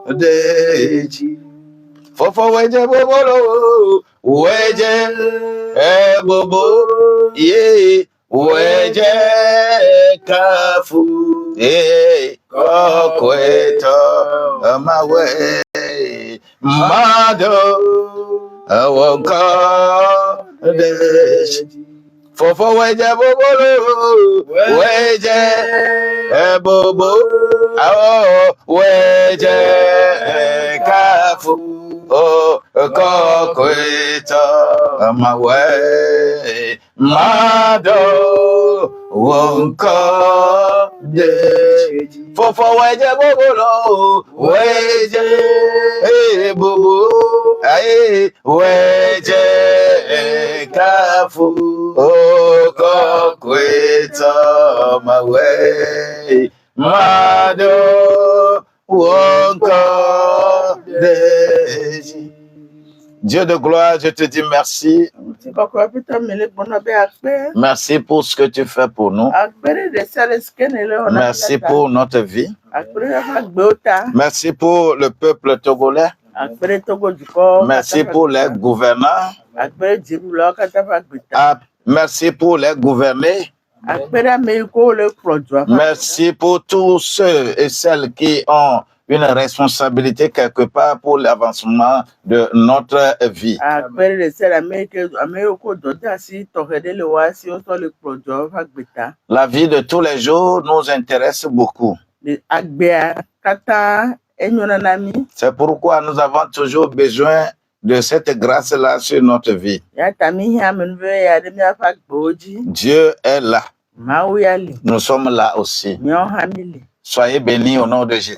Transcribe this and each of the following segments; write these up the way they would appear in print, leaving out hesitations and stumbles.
Kodeji. Fofo weje bobolo, weje bobo, ye weje kafu, kokweto amawe mado Kodeji. Fofo weje bobolo, weje bobo, weje kafu, kokweta amawe mado Kodeji. Fofo weje bobolo, weje bobo, weje kafu, kokweta amawe mado Kodeji. Dieu de gloire, je te dis merci. Merci pour ce que tu fais pour nous. Merci pour notre vie. Merci pour le peuple togolais. Merci pour les gouvernants. Merci pour les gouvernés. Merci pour tous ceux et celles qui ont une responsabilité quelque part pour l'avancement de notre vie. La vie de tous les jours nous intéresse beaucoup. C'est pourquoi nous avons toujours besoin de cette grâce-là sur notre vie. Dieu est là. Nous sommes là aussi. Soyez bénis au nom de Jésus.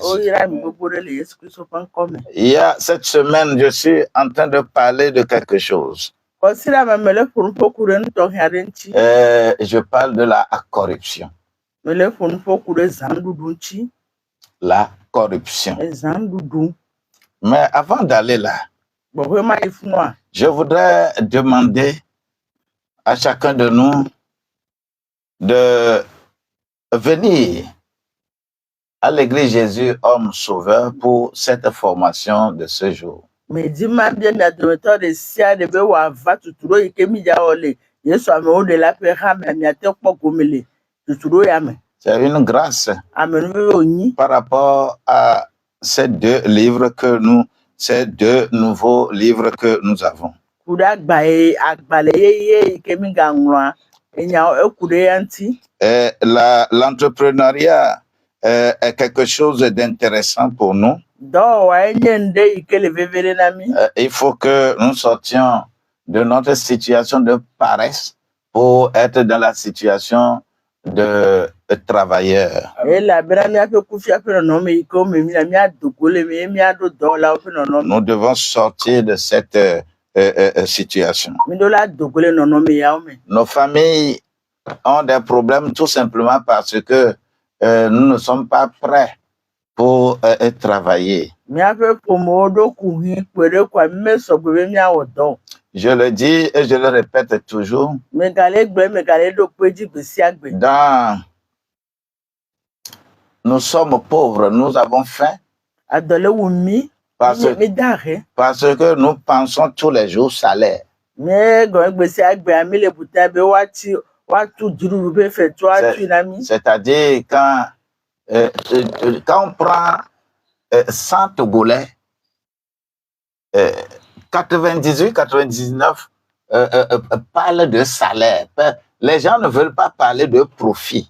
Il y a cette semaine, je suis en train de parler de quelque chose. Je parle de la corruption. La corruption. Mais avant d'aller là, je voudrais demander à chacun de nous de venir à l'église Jésus, homme sauveur, pour cette formation de ce jour. C'est une grâce par rapport à ces deux livres que nous, ces deux nouveaux livres que nous avons. L'entrepreneuriat est quelque chose d'intéressant pour nous. Il faut que nous sortions de notre situation de paresse pour être dans la situation de travailleur. Nous devons sortir de cette situation. Nos familles ont des problèmes tout simplement parce que nous ne sommes pas prêts pour travailler. Je le dis et je le répète toujours. Nous sommes pauvres, nous avons faim. Parce que nous pensons tous les jours salaire. C'est-à-dire quand on prend 100 Togolais, 98-99 parlent de salaire. Les gens ne veulent pas parler de profit.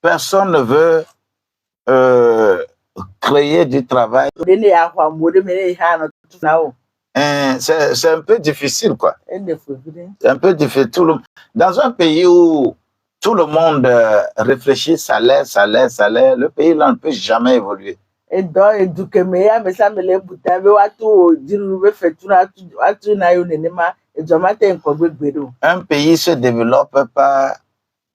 Personne ne veut créer du travail. C'est un peu difficile, quoi. C'est un peu difficile. Dans un pays où tout le monde réfléchit salaire, le pays là ne peut jamais évoluer. Un pays se développe par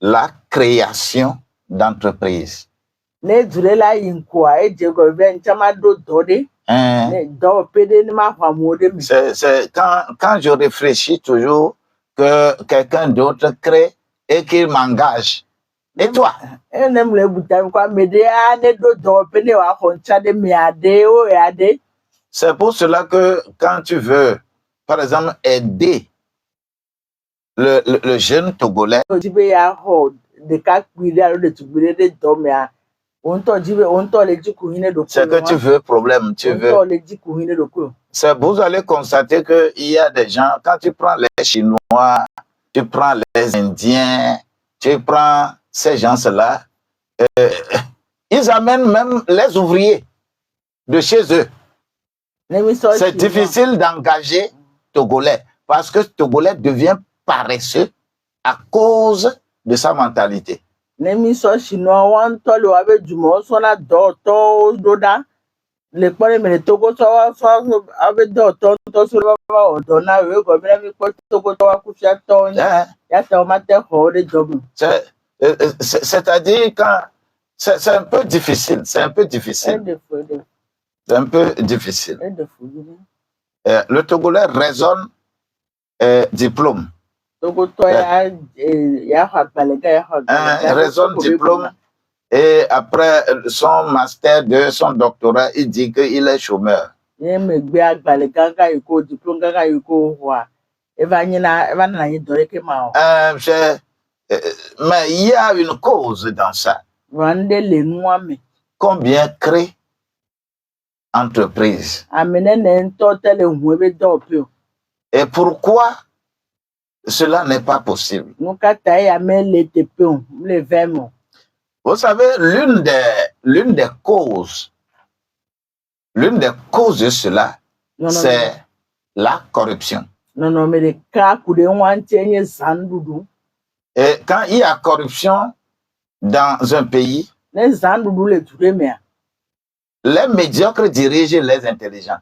la création d'entreprises. Hein. C'est quand je réfléchis toujours que quelqu'un d'autre crée et qu'il m'engage. Et toi? C'est pour cela que quand tu veux, par exemple, aider le jeune Togolais, c'est que tu veux problème, tu veux. Vous allez constater qu'il y a des gens, quand tu prends les Chinois, tu prends les Indiens, tu prends ces gens-là, ils amènent même les ouvriers de chez eux. C'est difficile d'engager Togolais parce que Togolais devient paresseux à cause de sa mentalité. C'est-à-dire quand c'est un peu difficile, c'est un peu difficile. C'est un peu difficile. Le Togolais raisonne diplôme. Raisonne diplôme et après son master 2, son doctorat, il dit qu'il est chômeur. Mais il y a une cause dans ça. Combien créent entreprise? Et pourquoi cela n'est pas possible? Vous savez, l'une des causes de cela, c'est la corruption. Et quand il y a corruption dans un pays, les médiocres dirigent les intelligents.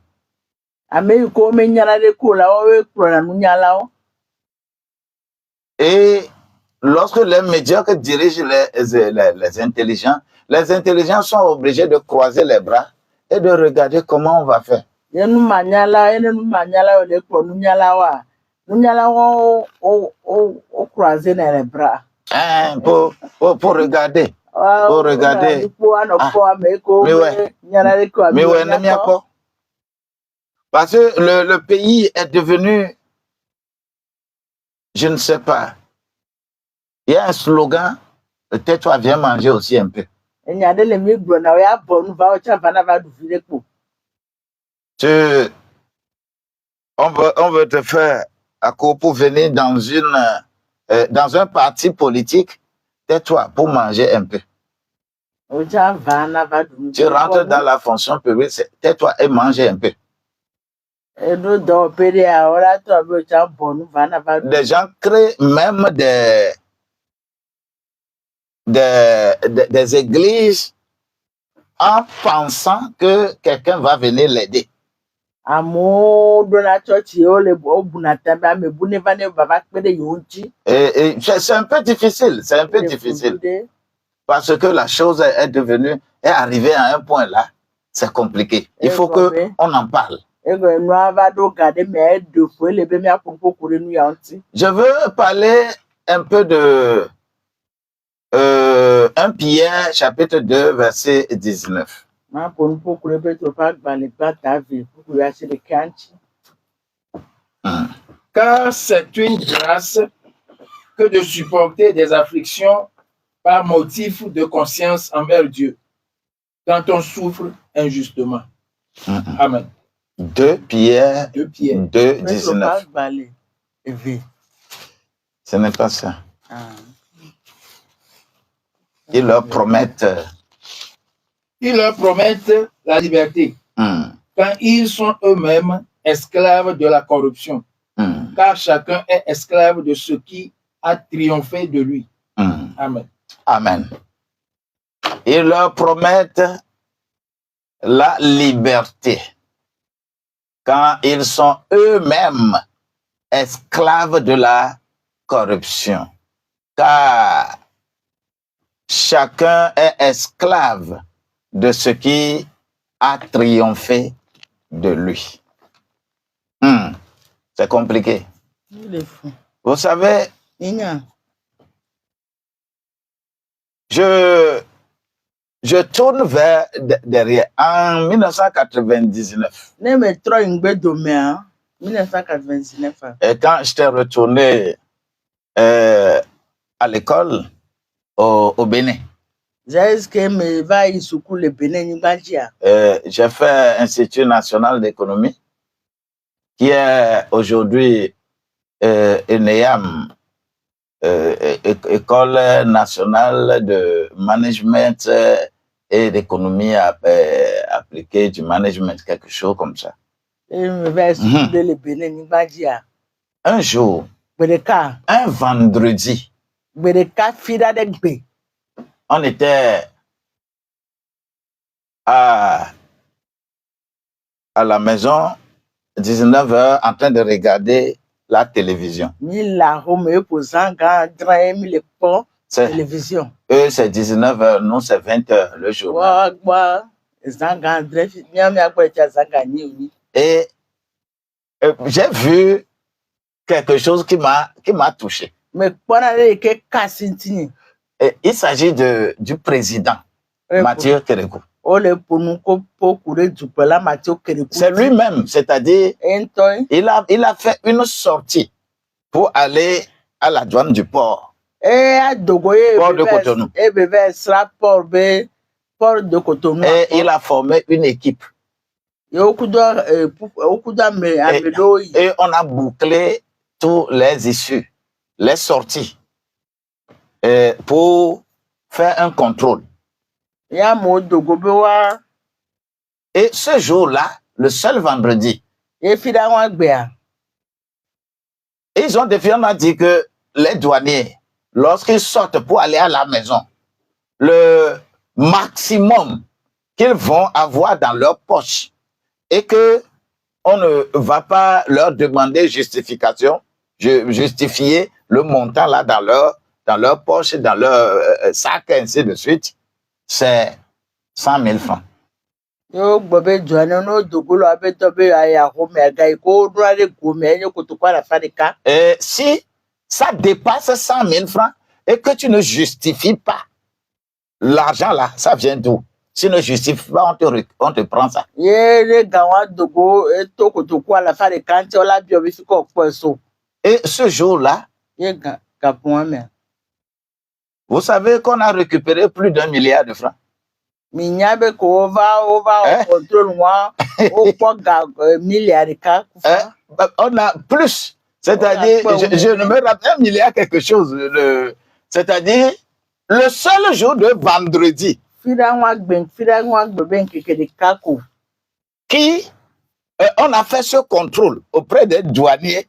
Et lorsque les médiocres dirigent les intelligents sont obligés de croiser les bras et de regarder comment on va faire. Pour regarder. Pour regarder. Parce que le pays est devenu, je ne sais pas, il y a un slogan, tais-toi, viens manger aussi un peu. On veut te faire à court pour venir dans un parti politique, tais-toi pour manger un peu. Tu rentres dans la fonction publique, tais-toi et manger un peu. Les gens créent même des églises en pensant que quelqu'un va venir l'aider. C'est un peu difficile, parce que la chose est arrivée à un point là, c'est compliqué. Il faut qu'on en parle. Je veux parler un peu de 1 Pierre chapitre 2 verset 19. Car c'est une grâce que de supporter des afflictions par motif de conscience envers Dieu, quand on souffre injustement. Amen. 2 Pierre 2, 19. Ce n'est pas ça. Ils leur promettent la liberté, quand ils sont eux-mêmes esclaves de la corruption, car chacun est esclave de ce qui a triomphé de lui. Amen. Amen. Ils leur promettent la liberté, quand ils sont eux-mêmes esclaves de la corruption, car chacun est esclave de ce qui a triomphé de lui. C'est compliqué. Il est fou. Vous savez, Igna. je tourne vers derrière. En 1999, Ne me trop une bête de mer. 1999. et quand j'étais retourné à l'école au Bénin, J'ai que me va y soukou le Bénin Nibadia. j'ai fait Institut national d'économie, qui est aujourd'hui ENEAM, École nationale de management et d'économie appliquée, du management, quelque chose comme ça. Et me va y soukou le Bénin Nibadia. Un jour, Bedeka. un vendredi, Bedeka fida de gbe. on était à la maison, 19h, en train de regarder la télévision. Mila home posant grand mi le pont télévision. Eux, c'est 19h, nous, c'est 20h le jour. Et j'ai vu quelque chose qui m'a touché. Mais il s'agit du président, Mathieu Kérékou. C'est lui-même, c'est-à-dire, il a fait une sortie pour aller à la douane du port. Port de Cotonou. Et il a formé une équipe. Et on a bouclé tous les issues, les sorties, pour faire un contrôle. Et ce jour-là, le seul vendredi, ils ont définitivement dit que les douaniers, lorsqu'ils sortent pour aller à la maison, le maximum qu'ils vont avoir dans leur poche et que on ne va pas leur demander justification, justifier le montant là dans leur poche, dans leur sac, ainsi de suite, c'est 100 000 francs. Et si ça dépasse 100 000 francs et que tu ne justifies pas, l'argent là, ça vient d'où? Si tu ne justifies pas, on te prend ça. Et ce jour-là, vous savez qu'on a récupéré plus d'1 milliard de francs. On a plus, c'est-à-dire, je ne me rappelle 1 milliard quelque chose, c'est-à-dire le seul jour de vendredi qui on a fait ce contrôle auprès des douaniers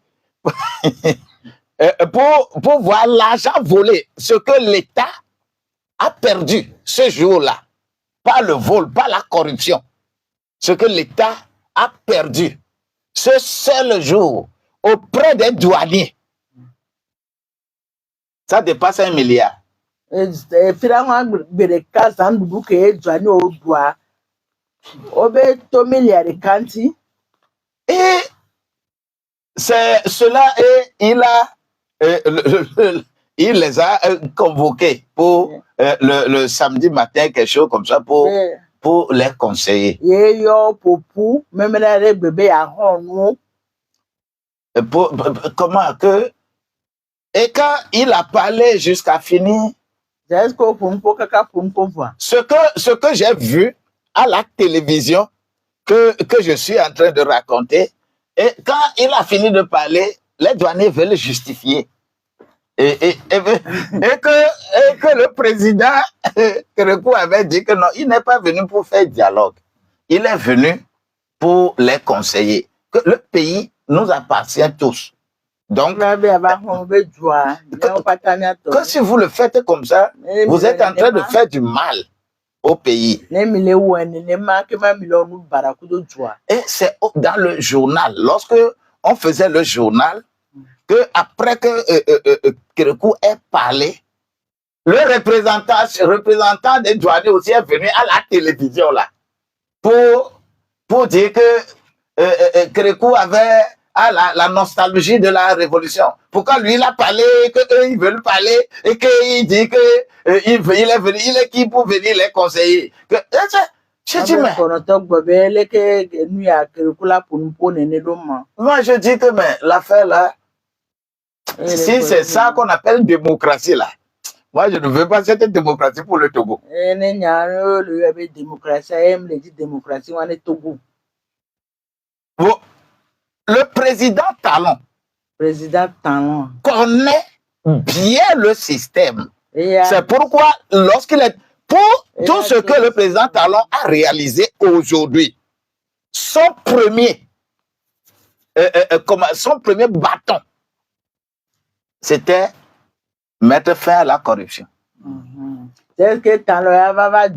pour voir l'argent volé, ce que l'État a perdu ce jour-là. Pas le vol, pas la corruption. Ce que l'État a perdu ce seul jour auprès des douaniers. Ça dépasse 1 milliard. Et c'est cela, et il les a convoqués pour le samedi matin, quelque chose comme ça, pour les conseiller. Comment que... Et quand il a parlé jusqu'à finir, ce que j'ai vu à la télévision, que je suis en train de raconter, et quand il a fini de parler, les douaniers veulent justifier. Et que le président Kérékou avait dit que non, il n'est pas venu pour faire dialogue. Il est venu pour les conseiller. Que le pays nous appartient tous. Donc, que si vous le faites comme ça, vous êtes en train de faire du mal au pays. Et c'est dans le journal, lorsque on faisait le journal, que après que Kérékou ait parlé, le représentant des douaniers aussi est venu à la télévision là pour dire que Kérékou avait la nostalgie de la révolution. Pourquoi lui, il a parlé, qu'eux, ils veulent parler, et qu'il dit que il est qui pour venir les conseiller. Je dis, mais... Moi, je dis que, mais l'affaire là, si c'est ça qu'on appelle démocratie là, moi, je ne veux pas cette démocratie pour le Togo. Bon, le président Talon connaît bien le système. C'est pourquoi, lorsqu'il est pour tout ce que le président Talon a réalisé aujourd'hui, son premier bâton, c'était mettre fin à la corruption. C'est que Talon va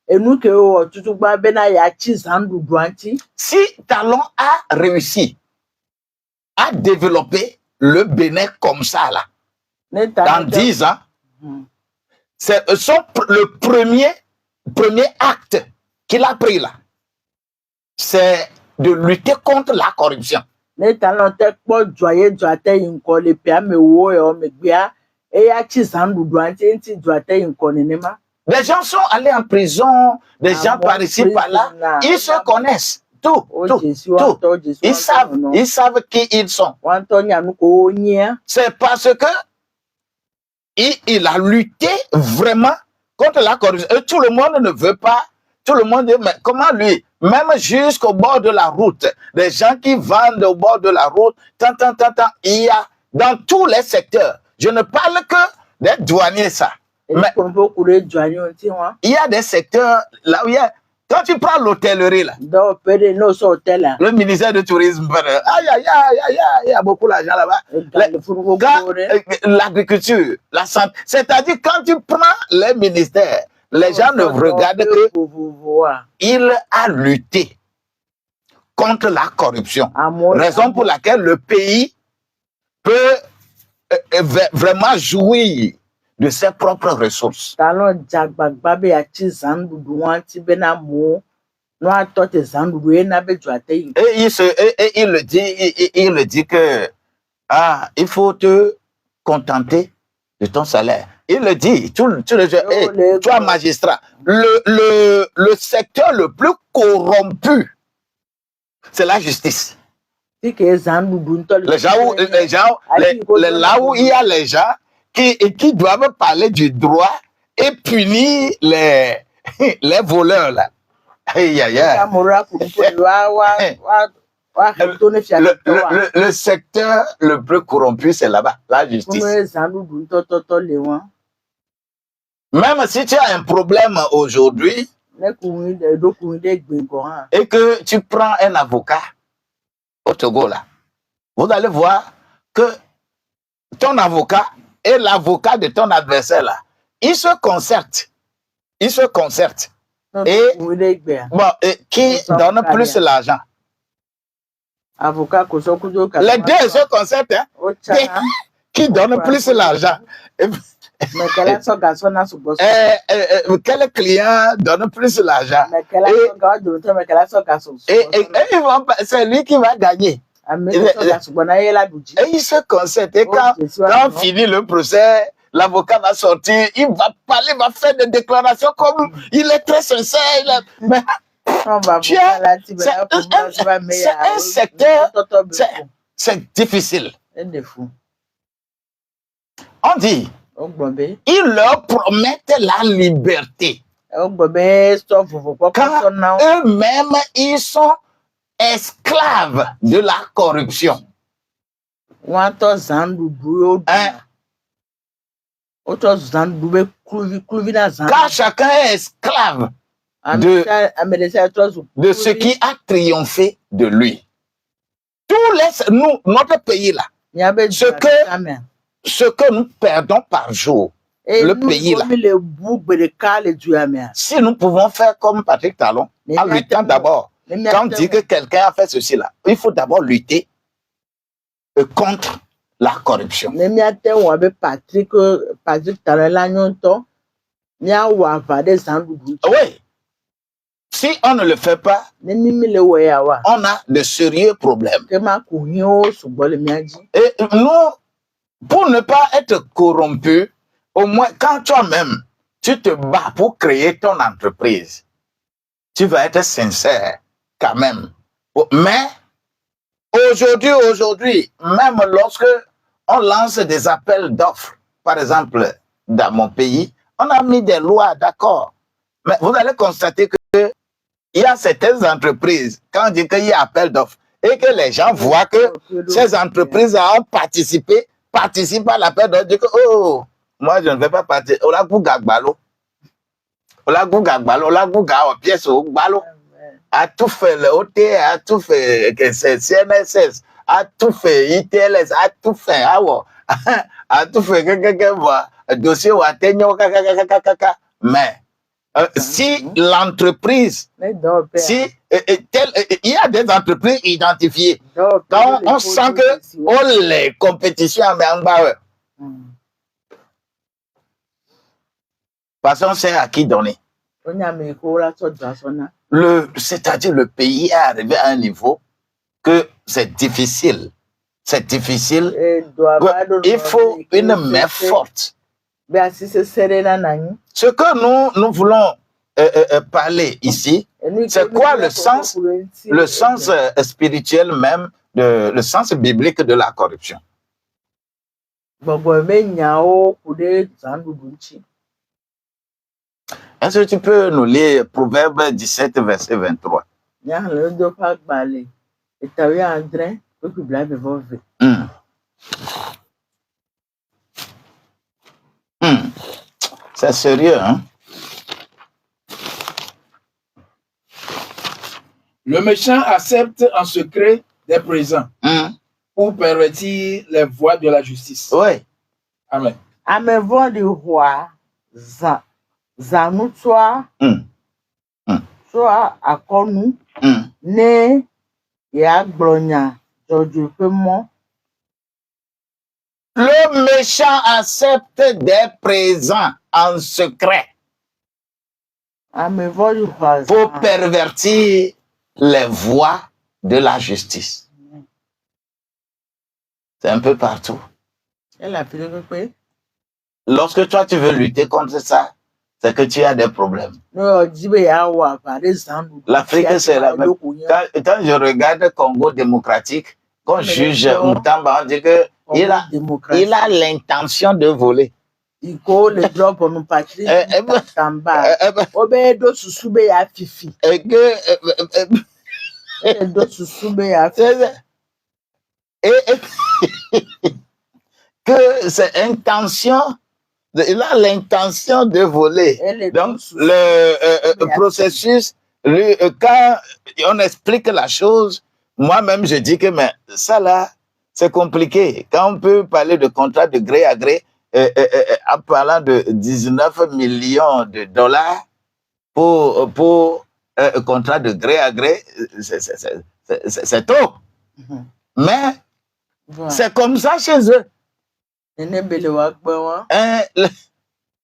et nous que si Talon a réussi à développer le Bénin comme ça là, dans 10 ans, c'est le premier acte qu'il a pris là, c'est de lutter contre la corruption. Les gens sont allés en prison, des gens par ici, par là, ils se connaissent, tout. Ils savent qui ils sont. C'est parce que il a lutté vraiment contre la corruption. Et tout le monde ne veut pas, tout le monde dit, mais comment lui, même jusqu'au bord de la route, des gens qui vendent au bord de la route, il y a dans tous les secteurs, je ne parle que des douaniers, ça. Mais il y a des secteurs là où il y a, quand tu prends l'hôtellerie là, le ministère du Tourisme, il y a beaucoup d'argent là-bas. L'agriculture, la santé, c'est-à-dire quand tu prends les ministères, les gens ne regardent que il a lutté contre la corruption. Raison pour laquelle le pays peut vraiment jouir de ses propres ressources. Et il le dit que il faut te contenter de ton salaire. Il le dit, toi magistrat, le secteur le plus corrompu, c'est la justice. Là où il y a les gens qui doivent parler du droit et punir les voleurs là. Le secteur le plus corrompu, c'est là-bas, la justice. Même si tu as un problème aujourd'hui et que tu prends un avocat au Togo là, vous allez voir que ton avocat et l'avocat de ton adversaire là, ils se concertent. Et qui donne plus l'argent? Les deux se concertent, hein? Qui donne plus l'argent? Quel client donne plus l'argent? C'est lui qui va gagner. Et il se concertent. Et quand on finit le procès, l'avocat va sortir, il va parler, va faire des déclarations comme il est très sincère. Mais c'est un secteur, c'est difficile. On dit, ils leur promettent la liberté. Quand eux-mêmes, ils sont esclaves de la corruption. Quand chacun est esclave de ce qui a triomphé de lui. Notre pays là, ce que nous perdons par jour, le pays là, si nous pouvons faire comme Patrick Talon, en luttant d'abord, quand on dit que quelqu'un a fait ceci là, il faut d'abord lutter contre la corruption. Oui. Si on ne le fait pas, on a de sérieux problèmes. Et nous, pour ne pas être corrompu, au moins quand toi-même, tu te bats pour créer ton entreprise, tu vas être sincère quand même. Mais aujourd'hui, même lorsque on lance des appels d'offres, par exemple, dans mon pays, on a mis des lois, d'accord. Mais vous allez constater que il y a certaines entreprises, quand on dit qu'il y a appel d'offres, et que les gens voient que ces entreprises ont participent à l'appel d'offres, disent que, oh, moi je ne vais pas participer. On a pièce au ballot, a tout fait le OT, a tout fait CNSS, a tout fait ITLS, a tout fait, a tout fait, dossier ou atteignement, mais si l'entreprise, si il y a des entreprises identifiées, quand on sent que les compétitions en bas, parce qu'on sait à qui donner. C'est-à-dire le pays est arrivé à un niveau que c'est difficile. C'est difficile. Il faut une main forte. Ce que nous voulons parler ici, c'est quoi le sens spirituel même, le sens biblique de la corruption? Est-ce que tu peux nous lire Proverbe 17, verset 23? C'est sérieux, hein? Le méchant accepte en secret des présents pour pervertir les voies de la justice. Oui. Amen. Le méchant accepte des présents en secret pour pervertir les voies de la justice. C'est un peu partout. Lorsque toi, tu veux lutter contre ça, c'est que tu as des problèmes. L'Afrique, c'est la même. Quand je regarde le Congo démocratique, quand on juge Moutamba, on dit qu'il a l'intention de voler. Que c'est intention, il a l'intention de voler. Donc, le processus, quand on explique la chose, moi-même, je dis que mais ça là, c'est compliqué. Quand on peut parler de contrat de gré à gré, en parlant de 19 millions de dollars pour un contrat de gré à gré, c'est tôt. Mais c'est comme ça chez eux.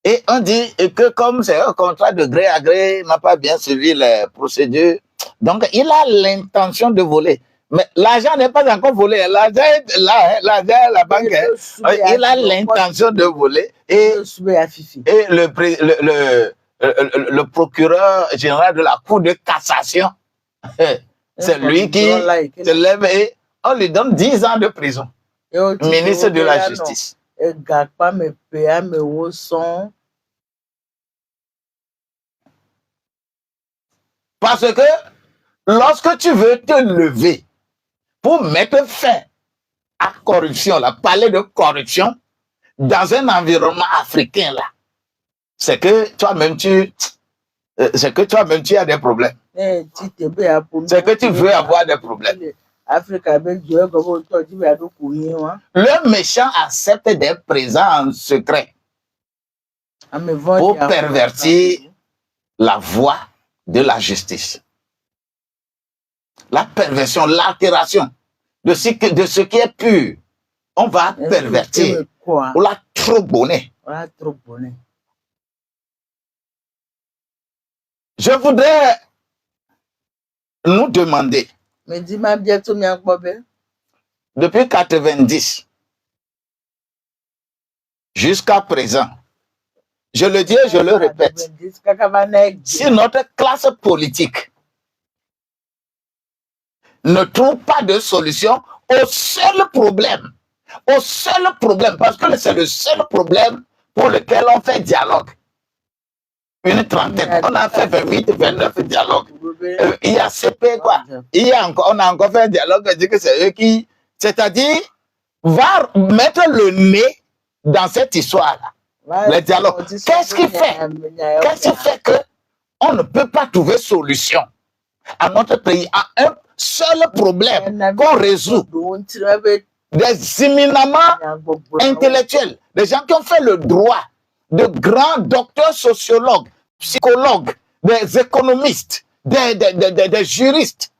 Et on dit que comme c'est un contrat de gré à gré, il n'a pas bien suivi les procédures. Donc, il a l'intention de voler. Mais l'argent n'est pas encore volé. L'argent est là, l'argent à la banque. Il a l'intention de voler. Et le procureur général de la Cour de cassation, c'est lui qui se lève et on lui donne 10 ans de prison. Ministre de la Justice. Parce que lorsque tu veux te lever pour mettre fin à corruption, là, parler de corruption dans un environnement africain, là, c'est que toi-même tu as des problèmes. C'est que tu veux avoir des problèmes. Le méchant accepte des présents en secret pour pervertir la voie de la justice. La perversion, l'altération de ce qui est pur, on va pervertir. On l'a trop bonné. Je voudrais nous demander, depuis 90 jusqu'à présent, je le dis et je le répète, si notre classe politique ne trouve pas de solution au seul problème, parce que c'est le seul problème pour lequel on fait dialogue. Une trentaine, on a fait 28, 29 dialogues. Il y a CP quoi. On a encore fait un dialogue, dit que c'est eux qui, c'est-à-dire, va mettre le nez dans cette histoire-là. Le dialogue. Qu'est-ce qui fait? Qu'est-ce qui fait qu'on ne peut pas trouver solution à notre pays, à un seul problème qu'on résout? Des éminemment intellectuels, des gens qui ont fait le droit, de grands docteurs sociologues, psychologues, des économistes, des juristes,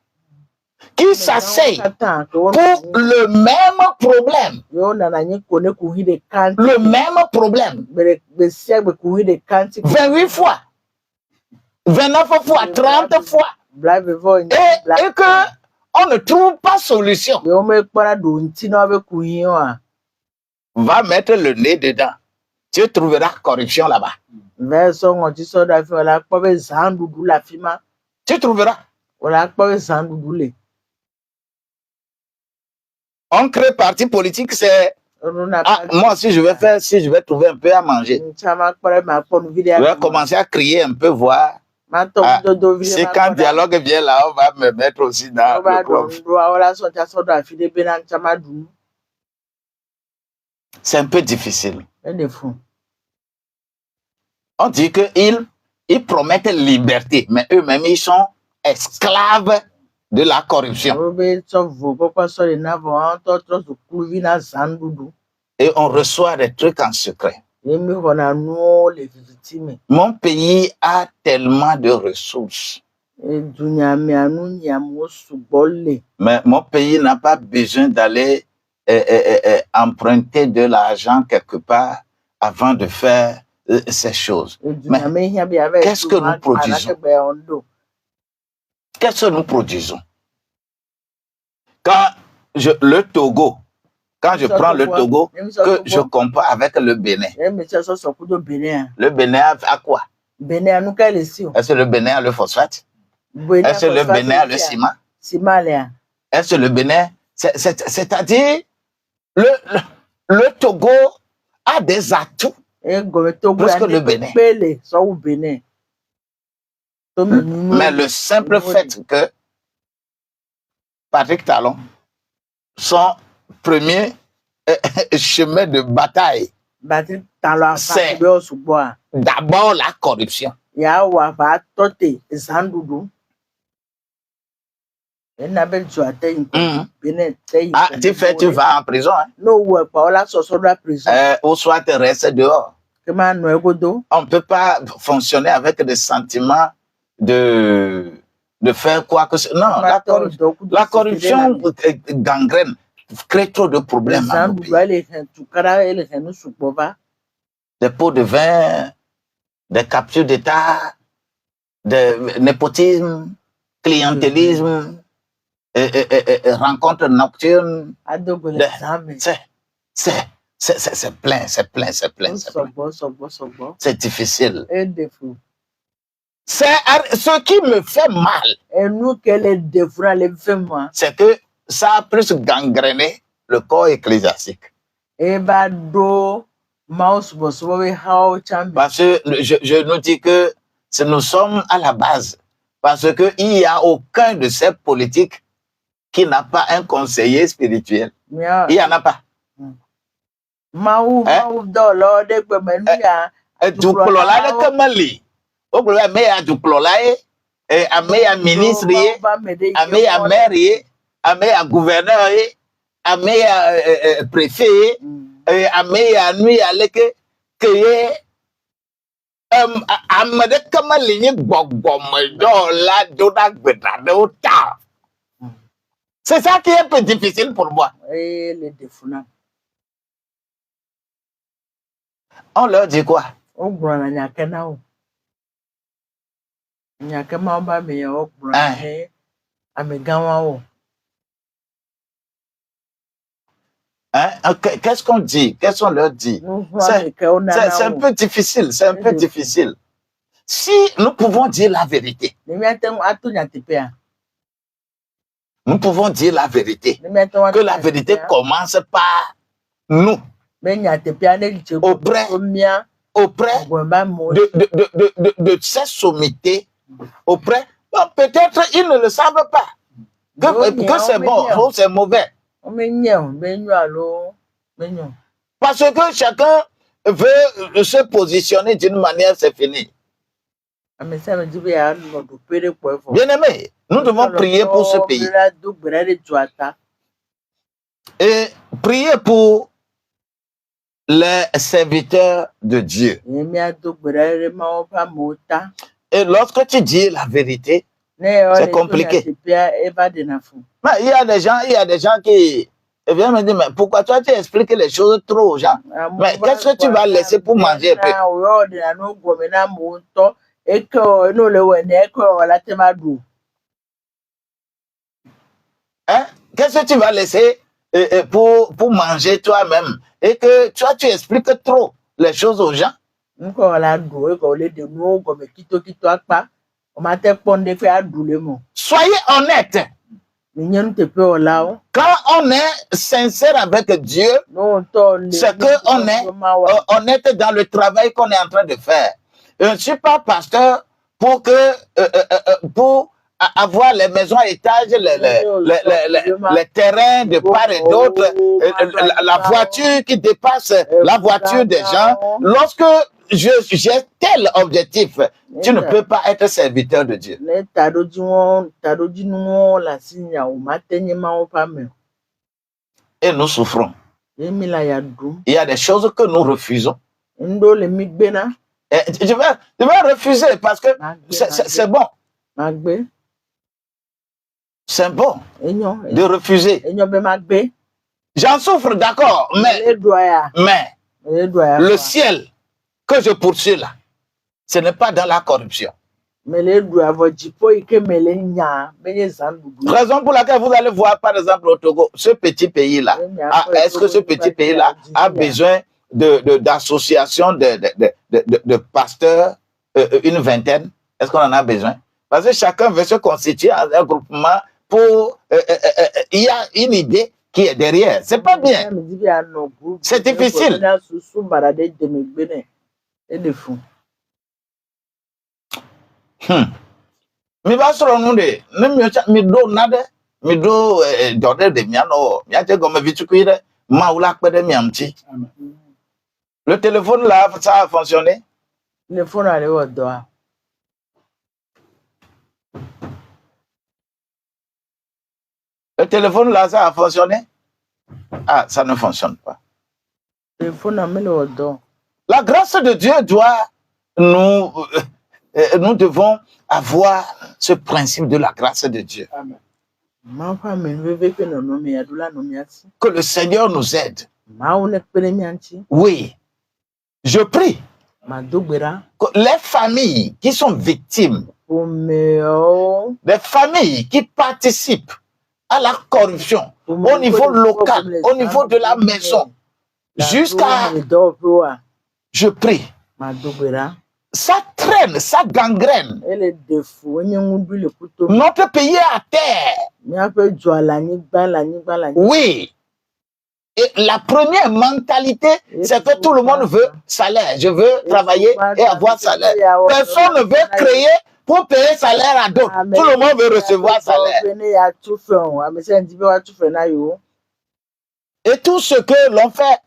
qui s'asseyent pour le même problème. Le même problème. 28 fois, 29 fois, 30 fois. Et que on ne trouve pas solution. Va mettre le nez dedans. Tu trouveras corruption là-bas. Tu trouveras. On crée parti politique, c'est... Ah, moi, si je vais trouver un peu à manger, je vais commencer à crier un peu, voir. Ah, c'est quand dialogue vient là, on va me mettre aussi dans le club. C'est un peu difficile. On dit qu'ils promettent liberté, mais eux-mêmes, ils sont esclaves de la corruption. Et on reçoit des trucs en secret. Mon pays a tellement de ressources. Mais mon pays n'a pas besoin d'aller emprunter de l'argent quelque part avant de faire ces choses. Mais qu'est-ce que nous produisons? Qu'est-ce que nous produisons? Quand le Togo, quand je prends le Togo, que je compare avec le Bénin. Le Bénin a quoi? Est-ce que le Bénin a le phosphate? Est-ce que le Bénin a le ciment? Est-ce que le Bénin... C'est-à-dire, le Togo a des atouts plus que le Bénin. Mais le simple fait que Patrick Talon, son premier chemin de bataille, c'est d'abord la corruption. Ah, tu vas en prison. Hein? Ou soit tu restes dehors. On ne peut pas fonctionner avec des sentiments de faire quoi que ce soit. Non, la corruption gangrène, crée trop de problèmes. Des pots de vin, des captures d'État, des népotisme, clientélisme, rencontres nocturnes. C'est plein. C'est difficile. C'est ce qui me fait mal. C'est que ça a plus gangréné le corps ecclésiastique. Parce que je nous dis que nous sommes à la base. Parce qu'il n'y a aucun de ces politiques qui n'a pas un conseiller spirituel. Il n'y en a pas. Ministre, maire, gouverneur, préfet, c'est ça qui est un peu difficile pour moi. On leur dit quoi? Hein? Qu'est-ce qu'on dit? Qu'est-ce qu'on leur dit? C'est un peu difficile, c'est un peu difficile. Si nous pouvons dire la vérité, nous pouvons dire la vérité, que la vérité commence par nous, auprès de ces sommités, auprès, bon, peut-être ils ne le savent pas, que c'est bon ou c'est mauvais. Parce que chacun veut se positionner d'une manière, c'est fini. Bien-aimés, nous devons prier pour ce pays. Et prier pour les serviteurs de Dieu. Et lorsque tu dis la vérité, c'est compliqué. Mais il y a des gens qui viennent me dire, mais pourquoi toi tu expliques les choses trop aux gens? Mais qu'est-ce que tu vas laisser pour manger un peu? Hein? Qu'est-ce que tu vas laisser pour manger toi-même? Et que toi tu expliques trop les choses aux gens? Soyez honnête. Quand on est sincère avec Dieu, c'est qu'on est honnête dans le travail qu'on est en train de faire. Je ne suis pas pasteur pour avoir les maisons à étage, les terrains de part et d'autre, la voiture qui dépasse la voiture des gens. Lorsque j'ai tel objectif, tu ne peux pas être serviteur de Dieu. Et nous souffrons. Il y a des choses que nous refusons. Et je vais refuser parce que c'est bon. C'est bon de refuser. J'en souffre, d'accord, mais le ciel que je poursuis là, ce n'est pas dans la corruption. Raison pour laquelle vous allez voir, par exemple, au Togo, ce petit pays-là, est-ce que ce petit pays-là a besoin d'associations de pasteurs, une vingtaine? Est-ce qu'on en a besoin? Parce que chacun veut se constituer en un groupement pour... il y a une idée qui est derrière. C'est pas bien. C'est difficile. Mi va sɔrɔ nu de ne mi do na ɖe mi do dɔ ɖe de mia nɔ miate gɔme vitukui ɖe Mawu la kpe ɖe mia ŋuti. Le téléphone là, ça a fonctionné? Le téléphone là, ça a fonctionné? Ah, ça ne fonctionne pas. La grâce de Dieu doit nous devons avoir ce principe de la grâce de Dieu. Amen. Que le Seigneur nous aide. Oui, je prie que les familles qui sont victimes, les familles qui participent à la corruption au niveau local, au niveau de la maison, jusqu'à... Je prie. Ça traîne, ça gangrène. Notre pays est à terre. Oui. Et la première mentalité, c'est que tout le monde veut salaire. Je veux travailler et avoir salaire. Personne ne veut créer pour payer salaire à d'autres. Tout le monde veut recevoir salaire. Et tout ce que l'on fait,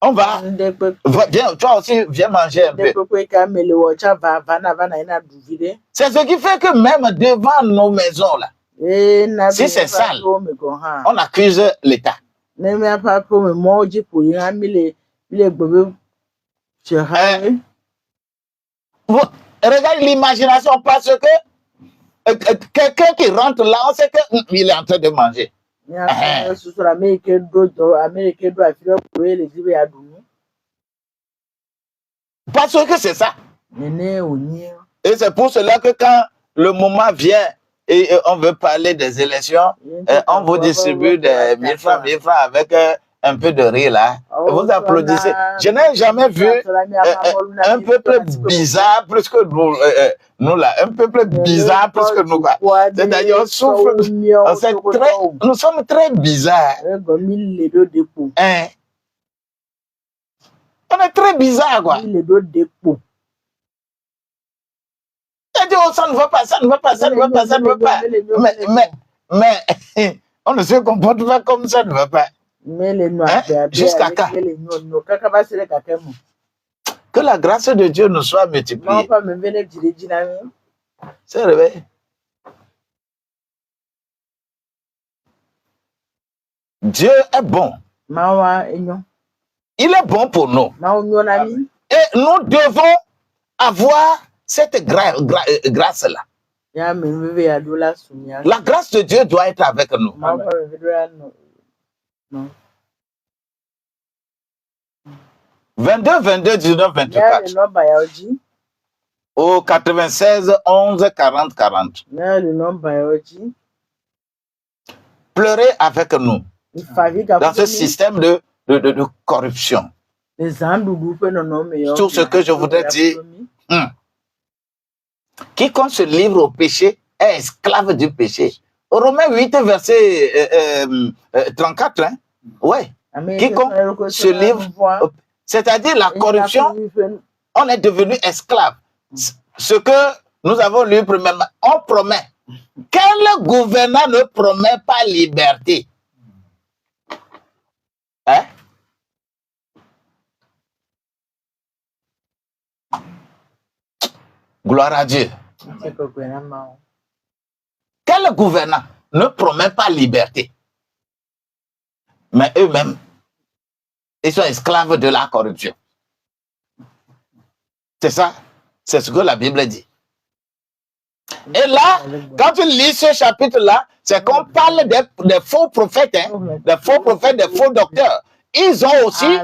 on va, viens, toi aussi, viens manger un peu. C'est ce qui fait que même devant nos maisons, là, si c'est sale, on accuse l'État. Regarde l'imagination parce que quelqu'un qui rentre là, on sait qu'il est en train de manger. Parce que c'est ça. Et c'est pour cela que quand le moment vient et on veut parler des élections, on vous distribue des 1000 francs avec un peu de riz là. Vous applaudissez. Je n'ai jamais vu un peuple bizarre plus que nous là. Un peuple bizarre plus que nous. C'est-à-dire, on souffre. Nous sommes très bizarres. Hein? On est très bizarre, quoi. C'est-à-dire, ça ne va pas, ça ne va pas, ça ne va pas, ça ne va pas. Mais on ne se comporte pas comme ça ne va pas. Hein? Jusqu'à quand? Que la grâce de Dieu nous soit multipliée. C'est vrai. Dieu est bon. Il est bon pour nous. Et nous devons avoir cette grâce-là. La grâce de Dieu doit être avec nous. Non. 22, 22, 19, 24. Au 96, 11, 40, 40. Pleurez avec nous dans ce système de corruption. Tout ce que je voudrais dire, quiconque se livre au péché est esclave du péché. Romains 8, verset 34. Hein? Ouais. Quiconque se livre, c'est-à-dire la corruption, on est devenu esclave. Ce que nous avons lu premièrement, on promet. Quel gouvernant ne promet pas liberté? Hein? Gloire à Dieu. Quel gouvernant ne promet pas liberté? Mais eux-mêmes, ils sont esclaves de la corruption. C'est ça? C'est ce que la Bible dit. Et là, quand tu lis ce chapitre-là, c'est qu'on parle des faux prophètes, hein? Des faux prophètes, des faux docteurs. Ils ont aussi,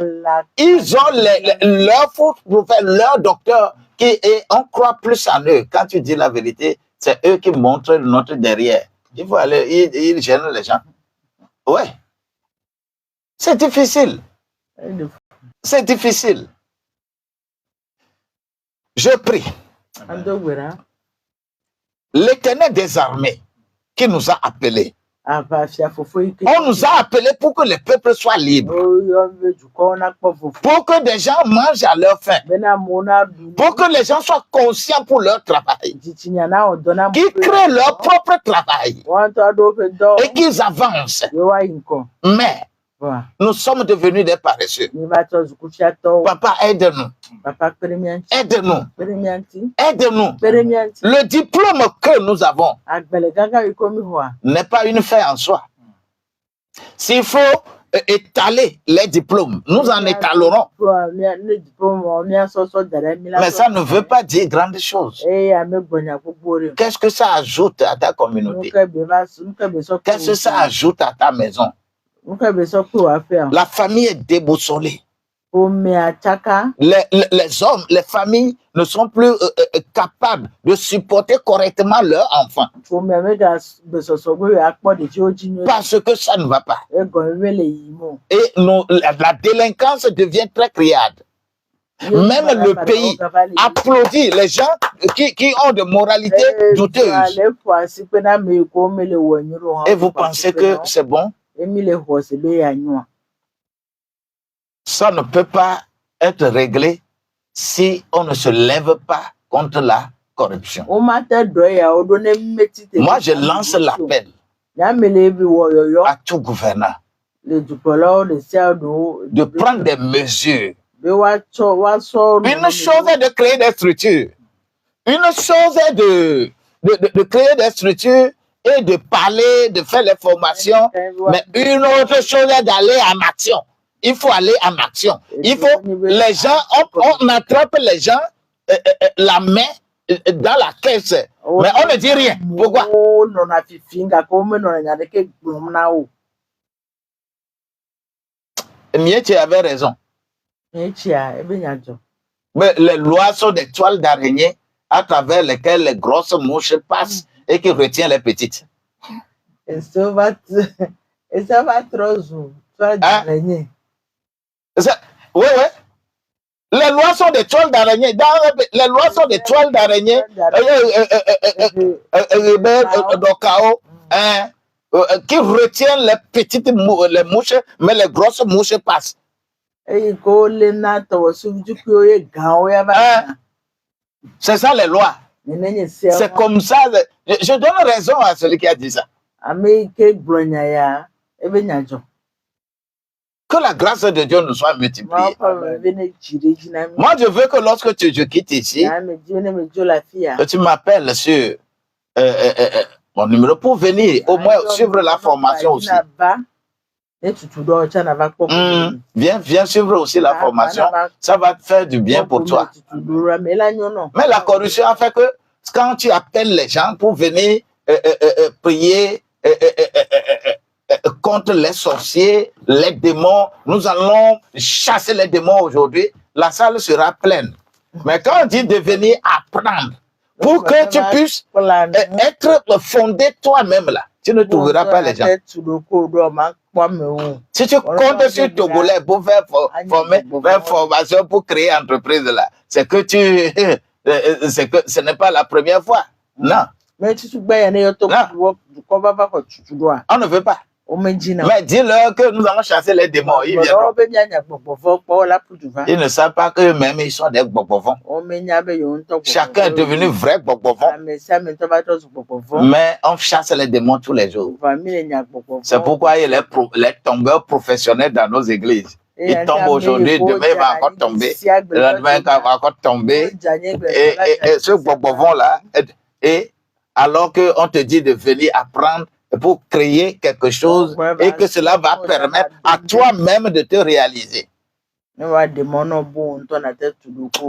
leurs faux prophètes, leurs docteurs, et on croit plus en eux. Quand tu dis la vérité, c'est eux qui montrent notre derrière. Il faut aller, ils gênent les gens. Ouais. C'est difficile. C'est difficile. Je prie. L'Éternel des armées qui nous a appelés. On nous a appelés pour que les peuples soient libres. Pour que des gens mangent à leur faim. Pour que les gens soient conscients pour leur travail. Qu'ils créent leur propre travail. Et qu'ils avancent. Mais nous sommes devenus des paresseux. Papa, aide-nous. Aide-nous. Aide-nous. Le diplôme que nous avons n'est pas une fin en soi. S'il faut étaler les diplômes, nous en étalerons. Mais ça ne veut pas dire grande chose. Qu'est-ce que ça ajoute à ta communauté? Qu'est-ce que ça ajoute à ta maison? La famille est déboussolée. Les hommes, les familles ne sont plus capables de supporter correctement leurs enfants. Parce que ça ne va pas. Et la délinquance devient très criarde. Même le pays applaudit les gens qui ont de moralité douteuse. Et vous pensez que c'est bon? Ça ne peut pas être réglé si on ne se lève pas contre la corruption. Moi, je lance l'appel à tout gouvernant de prendre des mesures. Une chose est de créer des structures. Une chose est de créer des structures et de parler, de faire les formations. Mais une autre chose est d'aller en action. Il faut aller en action. Il faut, les gens, on attrape les gens, la main dans la caisse, mais on ne dit rien. Pourquoi? Nietzsche avait raison. Mais les lois sont des toiles d'araignée à travers lesquelles les grosses mouches passent et qui retient les petites. Et ça va trop zoom. Hein? Oui, oui. Les lois sont des toiles d'araignée. Les lois sont des toiles d'araignée qui retiennent les petites les mouches, mais les grosses mouches passent. Hein? C'est ça les lois. C'est comme ça. Je donne raison à celui qui a dit ça. Que la grâce de Dieu nous soit multipliée. Moi, je veux que lorsque je quitte ici, que tu m'appelles sur mon numéro pour venir au moins suivre la formation aussi. Viens suivre aussi la formation. Ça va te faire du bien pour toi. Mais la corruption a fait que quand tu appelles les gens pour venir prier contre les sorciers, les démons, nous allons chasser les démons aujourd'hui, la salle sera pleine. Mais quand on dit de venir apprendre, pour que tu puisses être fondé toi-même là, tu ne trouveras pas les gens. Si tu comptes sur Togolais pour faire formation pour créer entreprise là, c'est que ce n'est pas la première fois. Non. Non. On ne veut pas. Mais dis-leur que nous allons chasser les démons. Ils viendront. Ils ne savent pas qu'eux-mêmes, ils sont des bobovons. Chacun est devenu vrai bobovon. Mais on chasse les démons tous les jours. C'est pourquoi il y a les tombeurs professionnels dans nos églises. Ils tombent aujourd'hui, demain il va encore tomber. Le lendemain il va encore tomber. Et ce bobovon-là, et alors qu'on te dit de venir apprendre pour créer quelque chose et que cela va permettre à toi-même de te réaliser.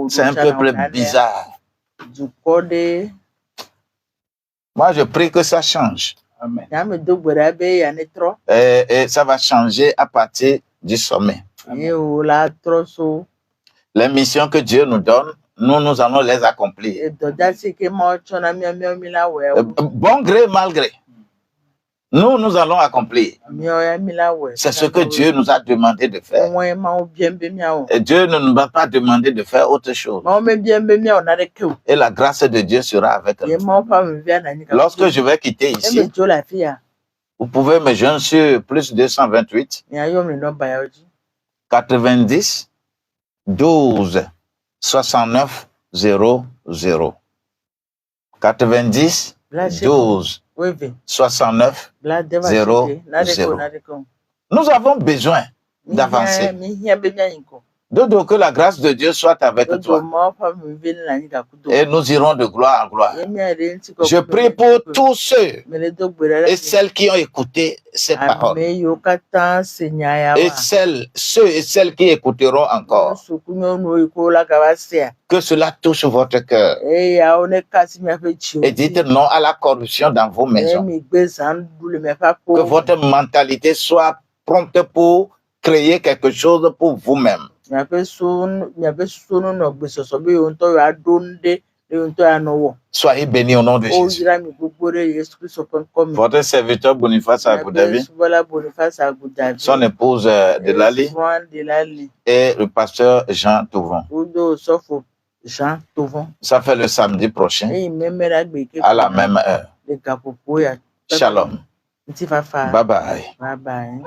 C'est un peuple bizarre. Moi, je prie que ça change. Amen. Et ça va changer à partir du sommet. Les missions que Dieu nous donne, nous allons les accomplir. Bon gré, mal gré. Nous allons accomplir. C'est ce que Dieu nous a demandé de faire. Et Dieu ne nous a pas demandé de faire autre chose. Et la grâce de Dieu sera avec nous. Lorsque je vais quitter ici, vous pouvez me joindre sur plus 228 90 12 69 00 90 12 69 00. Nous avons besoin d'avancer. Donc que la grâce de Dieu soit avec toi. Et nous irons de gloire en gloire. Je prie pour tous ceux et celles qui ont écouté ces paroles. Et ceux et celles qui écouteront encore. Que cela touche votre cœur. Et dites non à la corruption dans vos maisons. Que votre mentalité soit prompte pour créer quelque chose pour vous-même. Soyez bénis au nom de Jésus. Votre serviteur Boniface Agoudavi, son épouse Delali et le pasteur Jean Touvon. Ça fait le samedi prochain à la même heure. Shalom. Bye bye. Bye bye.